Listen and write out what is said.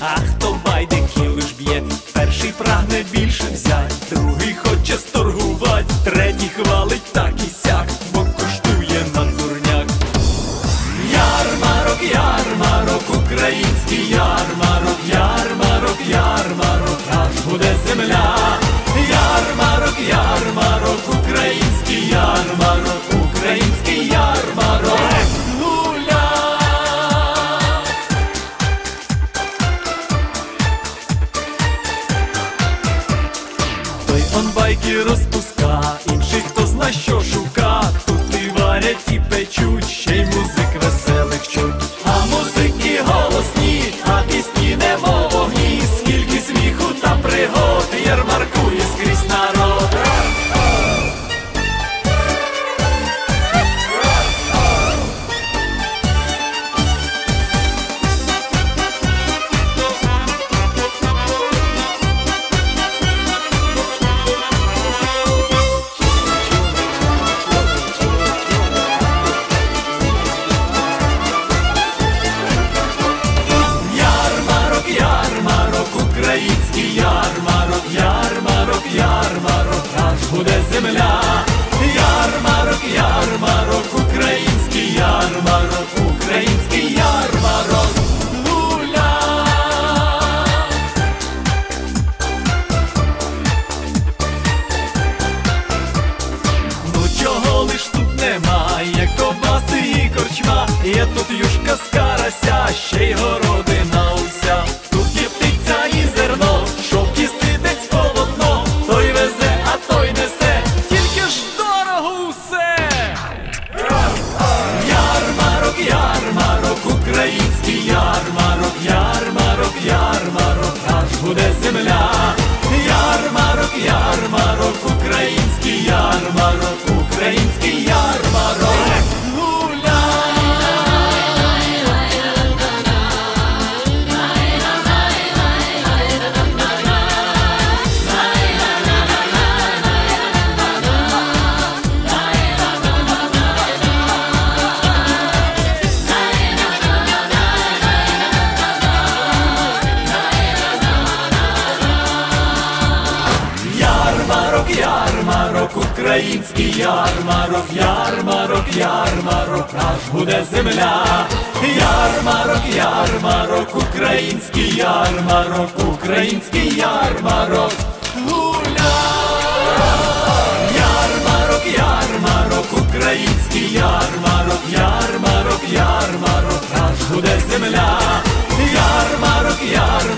А хто байдики лиш б'є, перший прагне більше взять, другий хоче сторгувать, третій хвалить так і сяк, бо коштує на дурняк. Ярмарок, ярмарок, український ярмарок, ярмарок, ярмарок, аж буде земля. Ярмарок, ярмарок, український ярмарок, український ярмарок. Гуля! Той он байки розпуска, інший хто зна що шука. Тут і варять, і печуть, ще й музик веселих чуть. А музики голосні, а пісні немов вогні. Скільки сміху та пригод ярмаркує скрізь народ. Український ярмарок, ярмарок, ярмарок, аж буде земля. Ярмарок, ярмарок, український ярмарок, український ярмарок. Гуля! Ну чого лиш тут немає, ковбаси і корчма. Є тут юшка з карася, ще й городина уся. Тут є птиця і зерно, шовки ситець полотно. Той везе, а той несе, тільки ж дорого усе. Ярмарок, ярмарок, український ярмарок, ярмарок, ярмарок, аж буде земля. Ярмарок, ярмарок, український ярмарок, український ярмарок. Ярмарок, український ярмарок, ярмарок, ярмарок, аж буде земля. Ярмарок, ярмарок, український ярмарок, український ярмарок. Гуля! Ярмарок, ярмарок, український ярмарок, ярмарок, ярмарок, аж буде земля. Ярмарок, ярмарок.